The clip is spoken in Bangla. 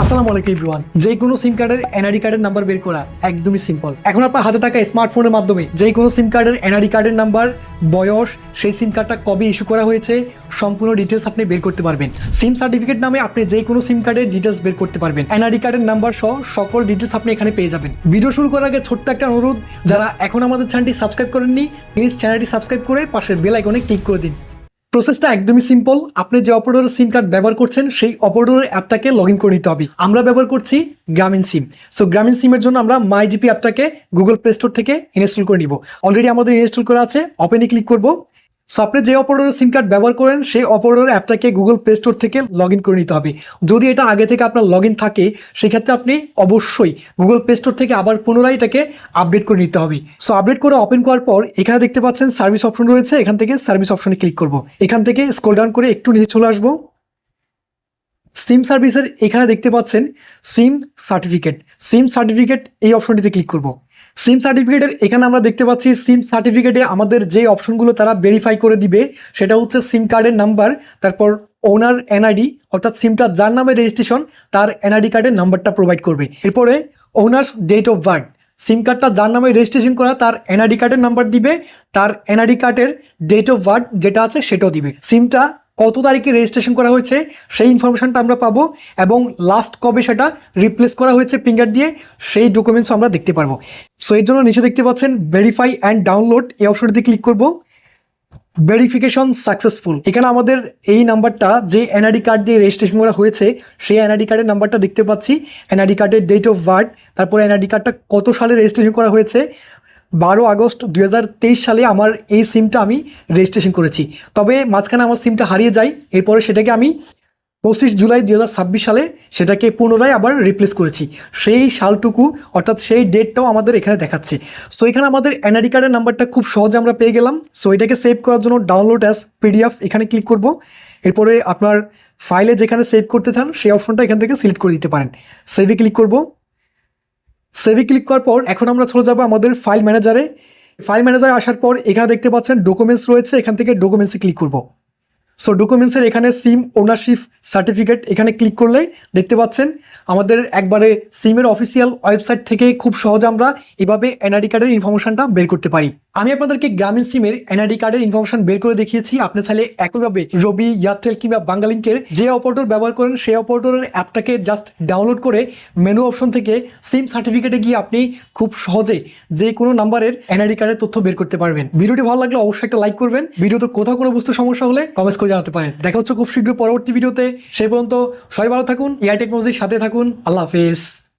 আসসালামু আলাইকুম এভরিওয়ান। যে কোনো সিম কার্ডের এনআইডি কার্ডের নাম্বার বের করা একদমই সিম্পল। এখন আপনার হাতে থাকা স্মার্টফোনের মাধ্যমে যে কোনো সিম কার্ডের এনআইডি কার্ডের নাম্বার, বয়স, সেই সিম কার্ডটা কবে ইস্যু করা হয়েছে, সম্পূর্ণ ডিটেলস আপনি বের করতে পারবেন। সিম সার্টিফিকেট নামে আপনি যে কোনো সিম কার্ডের ডিটেলস বের করতে পারবেন। এনআইডি কার্ডের নাম্বার সহ সকল ডিটেলস আপনি এখানে পেয়ে যাবেন। ভিডিও শুরু করার আগে ছোট্ট একটা অনুরোধ, যারা এখন আমাদের চ্যানেলটি সাবস্ক্রাইব করেননি, প্লিজ চ্যানেলটি সাবস্ক্রাইব করে পাশের বেল আইকনে ক্লিক করে দিন। প্রসেসটা একদমই সিম্পল। আপনি যে অপারেটরের সিম কার্ড ব্যবহার করছেন সেই অপারেটরের অ্যাপটাকে লগ ইন করে নিতে হবে। আমরা ব্যবহার করছি গ্রামীণ সিম। সো গ্রামীণ সিমের জন্য আমরা মাই জিপি অ্যাপটাকে গুগল প্লে স্টোর থেকে ইনস্টল করে নিব। অলরেডি আমাদের ইনস্টল করা আছে, ওপেনে ক্লিক করব। সো আপনি যে অপারেটরের সিম কার্ড ব্যবহার করেন সেই অপারেটরের অ্যাপটাকে গুগল প্লে স্টোর থেকে লগ ইন করে নিতে হবে। যদি এটা আগে থেকে আপনার লগ ইন থাকে সেক্ষেত্রে আপনি অবশ্যই গুগল প্লে স্টোর থেকে আবার পুনরায় এটাকে আপডেট করে নিতে হবে। সো আপডেট করে ওপেন করার পর এখানে দেখতে পাচ্ছেন সার্ভিস অপশন রয়েছে, এখান থেকে সার্ভিস অপশনে ক্লিক করব। এখান থেকে স্ক্রল ডাউন করে একটু নিচে চলে আসবো। সিম সার্ভিসের এখানে দেখতে পাচ্ছেন সিম সার্টিফিকেট। সিম সার্টিফিকেট এই অপশনটিতে ক্লিক করব। সিম সার্টিফিকেটের এখানে আমরা দেখতে পাচ্ছি সিম সার্টিফিকেটে আমাদের যে অপশনগুলো তারা ভেরিফাই করে দিবে সেটা হচ্ছে সিম কার্ডের নাম্বার, তারপর ওনার এনআইডি অর্থাৎ সিমটা যার নামে রেজিস্ট্রেশন তার এনআইডি কার্ডের নাম্বারটা প্রোভাইড করবে। এরপরে ওনার্স ডেট অফ বার্থ, সিম কার্ডটা যার নামে রেজিস্ট্রেশন করা তার এনআইডি কার্ডের নাম্বার দিবে, তার এনআইডি কার্ডের ডেট অফ বার্থ যেটা আছে সেটাও দিবে। সিমটা কত তারিখে রেজিস্ট্রেশন করা হয়েছে সেই ইনফরমেশনটা আমরা পাবো, এবং লাস্ট কবে সেটা রিপ্লেস করা হয়েছে ফিঙ্গার দিয়ে সেই ডকুমেন্টস আমরা দেখতে পারবো। সো এর জন্য নিচে দেখতে পাচ্ছেন ভেরিফাই অ্যান্ড ডাউনলোড, এই অপশনটিতে ক্লিক করব। ভেরিফিকেশন সাকসেসফুল, এখানে আমাদের এই নাম্বারটা যে এনআইডি কার্ড দিয়ে রেজিস্ট্রেশন করা হয়েছে সেই এনআইডি কার্ডের নাম্বারটা দেখতে পাচ্ছি, এনআইডি কার্ডের ডেট অফ বার্থ, তারপরে এনআইডি কার্ডটা কত সালে রেজিস্ট্রেশন করা হয়েছে। 12 আগস্ট 2023 সালে আমার এই সিমটা আমি রেজিস্ট্রেশন করেছি। তবে মাঝখানে আমার সিমটা হারিয়ে যায়, এরপরে সেটাকে আমি 25 জুলাই 2026 সালে সেটাকে পুনরায় আবার রিপ্লেস করেছি। সেই সালটুকু অর্থাৎ সেই ডেটটাও আমাদের এখানে দেখাচ্ছে। সো এখানে আমাদের এনআইডি কার্ডের নাম্বারটা খুব সহজে আমরা পেয়ে গেলাম। সো এটাকে সেভ করার জন্য ডাউনলোড অ্যাজ পিডিএফ এখানে ক্লিক করব। এরপরে আপনার ফাইলে যেখানে সেভ করতে চান সেই অপশনটা এখান থেকে সিলেক্ট করে দিতে পারেন। সেভে ক্লিক করব। সেভে ক্লিক করার পর এখন আমরা চলে যাব আমাদের ফাইল ম্যানেজারে। ফাইল ম্যানেজারে আসার পর এখানে দেখতে পাচ্ছেন ডকুমেন্টস রয়েছে, এখান থেকে ডকুমেন্টসে ক্লিক করব। সো ডকুমেন্টসের এখানে সিম ওনারশিপ সার্টিফিকেট এখানে ক্লিক করলে দেখতে পাচ্ছেন আমাদের একবারে সিমের অফিসিয়াল ওয়েবসাইট থেকে খুব সহজে আমরা এভাবে এনআইডি কার্ডের ইনফরমেশনটা বের করতে পারি। আমি আপনাদেরকে গ্রামীণ সিমের এনআইডি কার্ডের ইনফরমেশন বের করে দেখিয়েছি। আপনি চাইলে একইভাবে রবি, এয়ারটেল কিংবা বাংলালিংকের যে অপারেটর ব্যবহার করেন সেই অপারেটরের অ্যাপটাকে জাস্ট ডাউনলোড করে মেনু অপশন থেকে সিম সার্টিফিকেটে গিয়ে আপনি খুব সহজে যে কোনো নাম্বারের এনআইডি কার্ডের তথ্য বের করতে পারবেন। ভিডিওটি ভালো লাগলে অবশ্যই একটা লাইক করবেন। ভিডিওতে কোথাও কোনো বুঝতে সমস্যা হলে কমেন্টস করে জানাতে পারেন। দেখা হচ্ছে খুব শীঘ্রই পরবর্তী ভিডিওতে। সেই পর্যন্ত সবাই ভালো থাকুন, এআই টেকনোলজির সাথে থাকুন। আল্লাহ হাফেজ।